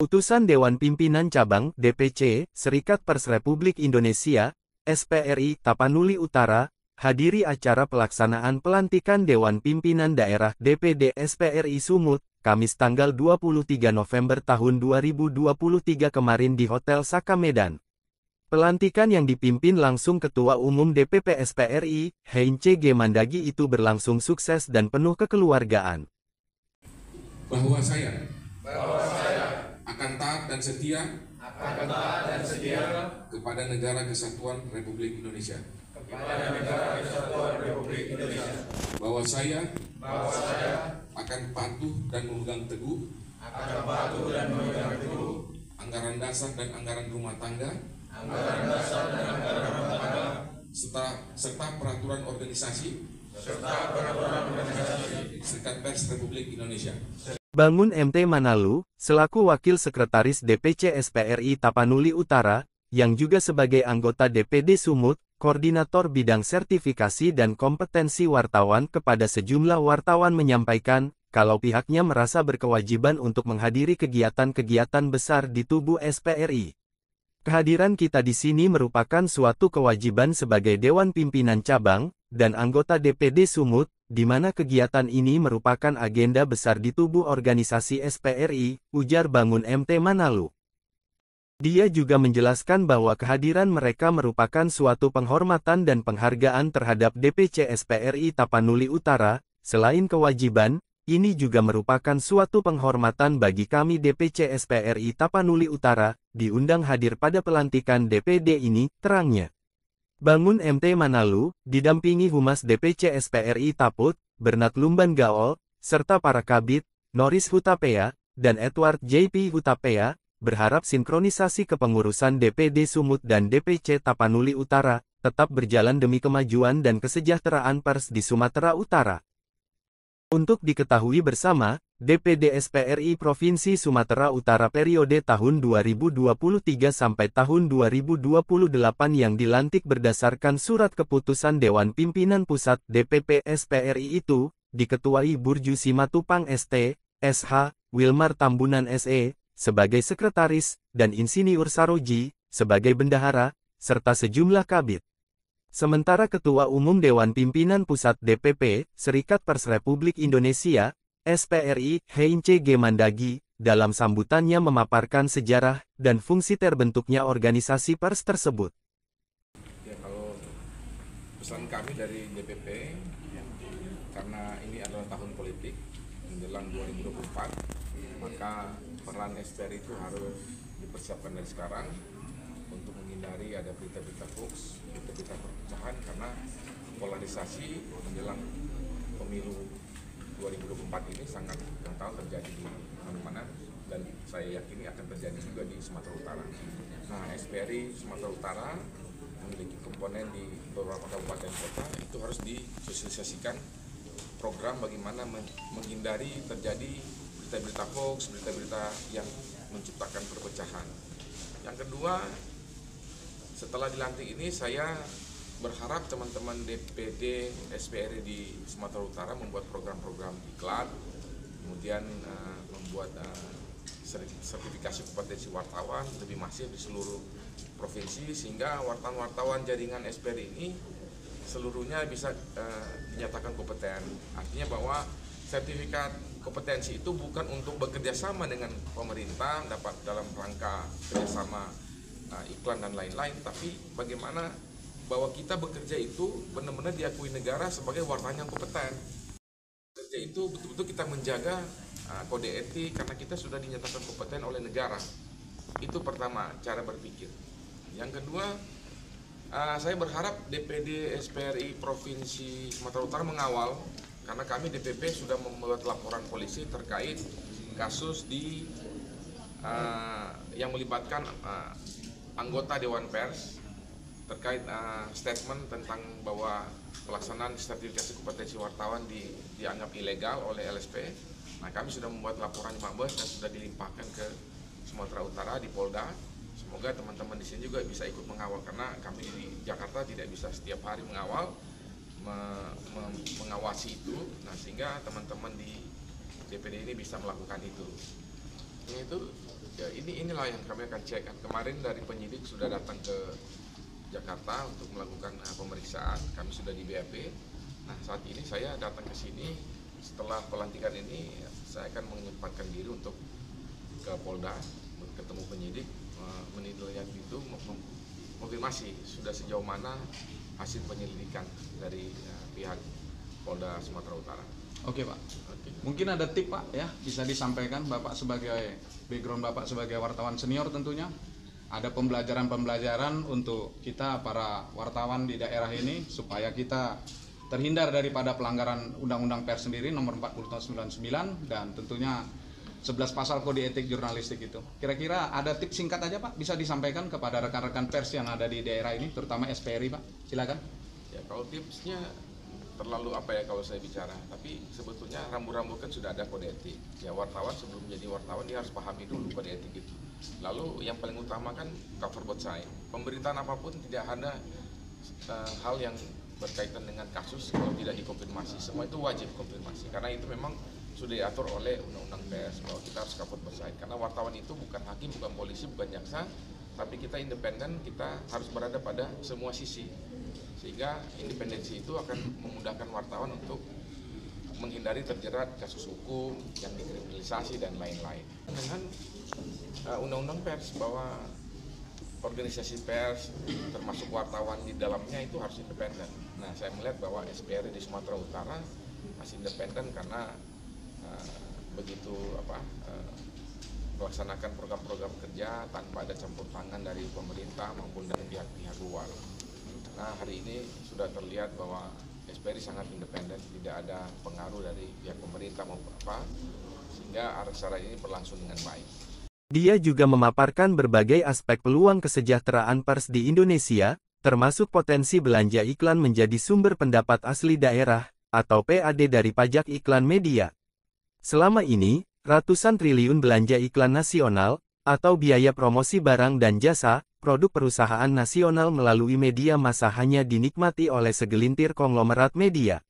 Keputusan Dewan Pimpinan Cabang (DPC) Serikat Pers Republik Indonesia (SPRI) Tapanuli Utara hadiri acara pelaksanaan pelantikan Dewan Pimpinan Daerah DPD SPRI Sumut, Kamis tanggal 23 November tahun 2023 kemarin di Hotel Saka Medan. Pelantikan yang dipimpin langsung Ketua Umum DPP SPRI, Heince G. Mandagi itu berlangsung sukses dan penuh kekeluargaan. Bahwa saya akan taat dan setia kepada Negara Kesatuan Republik Indonesia. Bahwa saya akan patuh dan memegang teguh anggaran dasar dan anggaran rumah tangga serta peraturan organisasi Serikat Pers Republik Indonesia. Bangun MT Manalu, selaku Wakil Sekretaris DPC SPRI Tapanuli Utara, yang juga sebagai anggota DPD Sumut, Koordinator Bidang Sertifikasi dan Kompetensi Wartawan kepada sejumlah wartawan menyampaikan, kalau pihaknya merasa berkewajiban untuk menghadiri kegiatan-kegiatan besar di tubuh SPRI. Kehadiran kita di sini merupakan suatu kewajiban sebagai Dewan Pimpinan Cabang dan anggota DPD Sumut, di mana kegiatan ini merupakan agenda besar di tubuh organisasi SPRI, ujar Bangun MT Manalu. Dia juga menjelaskan bahwa kehadiran mereka merupakan suatu penghormatan dan penghargaan terhadap DPC SPRI Tapanuli Utara. Selain kewajiban, ini juga merupakan suatu penghormatan bagi kami DPC SPRI Tapanuli Utara, diundang hadir pada pelantikan DPD ini, terangnya. Bangun MT Manalu, didampingi Humas DPC SPRI Taput, Bernat Lumban Gaol, serta para kabid, Noris Hutapea, dan Edward JP Hutapea, berharap sinkronisasi kepengurusan DPD Sumut dan DPC Tapanuli Utara, tetap berjalan demi kemajuan dan kesejahteraan pers di Sumatera Utara. Untuk diketahui bersama, DPD SPRI Provinsi Sumatera Utara periode tahun 2023 sampai tahun 2028 yang dilantik berdasarkan Surat Keputusan Dewan Pimpinan Pusat DPP SPRI itu, diketuai Burju Simatupang ST, SH, Wilmar Tambunan SE, sebagai Sekretaris, dan Insinyur Saroji, sebagai Bendahara, serta sejumlah kabid. Sementara Ketua Umum Dewan Pimpinan Pusat DPP, Serikat Pers Republik Indonesia, SPRI, Heince G. Mandagi, dalam sambutannya memaparkan sejarah dan fungsi terbentuknya organisasi pers tersebut. Ya, kalau pesan kami dari DPP, karena ini adalah tahun politik menjelang 2024, maka peran SPRI itu harus dipersiapkan dari sekarang untuk menghindari ada berita-berita hoax, berita-berita perpecahan, karena polarisasi menjelang pemilu 2024 ini sangat kental terjadi di mana-mana, dan saya yakini akan terjadi juga di Sumatera Utara. Nah, SPRI Sumatera Utara memiliki komponen di beberapa kabupaten kota, itu harus disosialisasikan program bagaimana menghindari terjadi berita-berita hoax, berita-berita yang menciptakan perpecahan. Yang kedua, setelah dilantik ini saya berharap teman-teman DPD SPRI di Sumatera Utara membuat program-program iklan, kemudian membuat sertifikasi kompetensi wartawan lebih masif di seluruh provinsi, sehingga wartawan-wartawan jaringan SPRI ini seluruhnya bisa dinyatakan kompeten. Artinya bahwa sertifikat kompetensi itu bukan untuk bekerja sama dengan pemerintah dapat dalam rangka kerjasama iklan dan lain-lain, tapi bagaimana bahwa kita bekerja itu benar-benar diakui negara sebagai wartawan yang kompeten. Bekerja itu betul-betul kita menjaga kode etik karena kita sudah dinyatakan kompeten oleh negara. Itu pertama cara berpikir. Yang kedua, saya berharap DPD SPRI Provinsi Sumatera Utara mengawal, karena kami DPP sudah membuat laporan polisi terkait kasus yang melibatkan anggota Dewan Pers terkait statement tentang bahwa pelaksanaan sertifikasi kompetensi wartawan dianggap ilegal oleh LSP. Nah, kami sudah membuat laporan 15 dan sudah dilimpahkan ke Sumatera Utara di Polda. Semoga teman-teman di sini juga bisa ikut mengawal, karena kami di Jakarta tidak bisa setiap hari mengawal, mengawasi itu. Nah, sehingga teman-teman di DPD ini bisa melakukan itu. Itu Ya, inilah yang kami akan cek. Kemarin dari penyidik sudah datang ke Jakarta untuk melakukan pemeriksaan. Kami sudah di BAP. Nah, saat ini saya datang ke sini setelah pelantikan ini, saya akan menyempatkan diri untuk ke Polda, ketemu penyidik, menilai itu, konfirmasi sudah sejauh mana hasil penyelidikan dari pihak Polda Sumatera Utara. Oke Pak, mungkin ada tip Pak ya, bisa disampaikan Bapak sebagai background Bapak sebagai wartawan senior tentunya. Ada pembelajaran untuk kita para wartawan di daerah ini supaya kita terhindar daripada pelanggaran Undang-Undang Pers sendiri nomor 40 tahun 99 dan tentunya 11 pasal kode etik jurnalistik itu. Kira-kira ada tips singkat aja Pak, bisa disampaikan kepada rekan-rekan pers yang ada di daerah ini, terutama SPRI Pak, silakan. Ya, kalau tipsnya terlalu apa ya kalau saya bicara, tapi sebetulnya rambu-rambu kan sudah ada kode etik. Ya, wartawan sebelum menjadi wartawan dia harus pahami dulu kode etik itu. Lalu yang paling utama kan cover both side. Pemberitaan apapun tidak ada hal yang berkaitan dengan kasus kalau tidak dikonfirmasi. Semua itu wajib konfirmasi karena itu memang sudah diatur oleh Undang-Undang Pers bahwa kita harus cover both side. Karena wartawan itu bukan hakim, bukan polisi, bukan jaksa, tapi kita independen, kita harus berada pada semua sisi. Sehingga independensi itu akan memudahkan wartawan untuk menghindari terjerat kasus hukum yang dikriminalisasi dan lain-lain. Dengan Undang-Undang Pers bahwa organisasi pers termasuk wartawan di dalamnya itu harus independen. Nah, saya melihat bahwa SPRI di Sumatera Utara masih independen karena begitu melaksanakan program-program kerja tanpa ada campur tangan dari pemerintah maupun dari pihak-pihak luar. Nah, hari ini sudah terlihat bahwa SPRI sangat independen, tidak ada pengaruh dari pihak pemerintah maupun sehingga acara ini berlangsung dengan baik. Dia juga memaparkan berbagai aspek peluang kesejahteraan pers di Indonesia, termasuk potensi belanja iklan menjadi sumber pendapat asli daerah, atau PAD dari pajak iklan media. Selama ini, ratusan triliun belanja iklan nasional, atau biaya promosi barang dan jasa, produk perusahaan nasional melalui media massa hanya dinikmati oleh segelintir konglomerat media.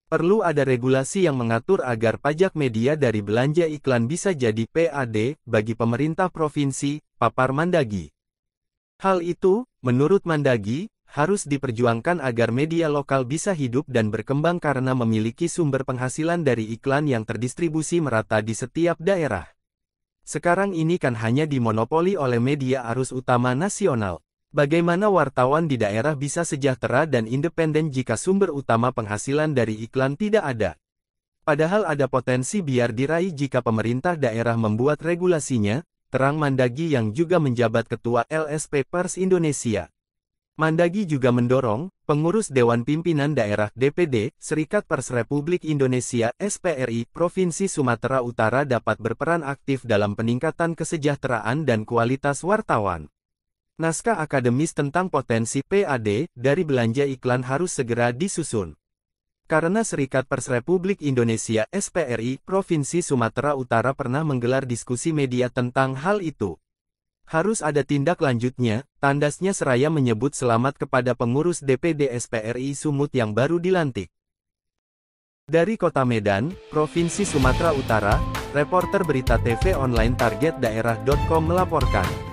Perlu ada regulasi yang mengatur agar pajak media dari belanja iklan bisa jadi PAD bagi pemerintah provinsi, papar Mandagi. Hal itu, menurut Mandagi, harus diperjuangkan agar media lokal bisa hidup dan berkembang karena memiliki sumber penghasilan dari iklan yang terdistribusi merata di setiap daerah. Sekarang ini kan hanya dimonopoli oleh media arus utama nasional. Bagaimana wartawan di daerah bisa sejahtera dan independen jika sumber utama penghasilan dari iklan tidak ada? Padahal ada potensi biar diraih jika pemerintah daerah membuat regulasinya, terang Mandagi yang juga menjabat Ketua LSP Pers Indonesia. Mandagi juga mendorong, pengurus Dewan Pimpinan Daerah DPD, Serikat Pers Republik Indonesia SPRI, Provinsi Sumatera Utara dapat berperan aktif dalam peningkatan kesejahteraan dan kualitas wartawan. Naskah akademis tentang potensi PAD dari belanja iklan harus segera disusun. Karena Serikat Pers Republik Indonesia SPRI Provinsi Sumatera Utara pernah menggelar diskusi media tentang hal itu. Harus ada tindak lanjutnya, tandasnya seraya menyebut selamat kepada pengurus DPD SPRI Sumut yang baru dilantik. Dari Kota Medan, Provinsi Sumatera Utara, reporter berita TV online Target Daerah.com melaporkan.